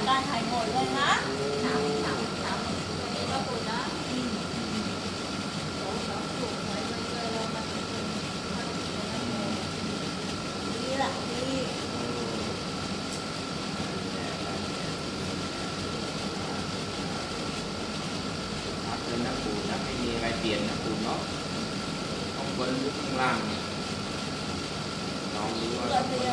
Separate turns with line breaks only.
การหายหมดเลยนะ
ถามตัวนี้ก็ปูนะถูกหวยเลยเรามาเป็นคน
ดีละดี
นับเลยนะปูนะไม่มีอะไรเปลี่ยนนะปูเนาะข้างบนหรือข้างล่างเนี่ยลองดูว่า
เกิดเสีย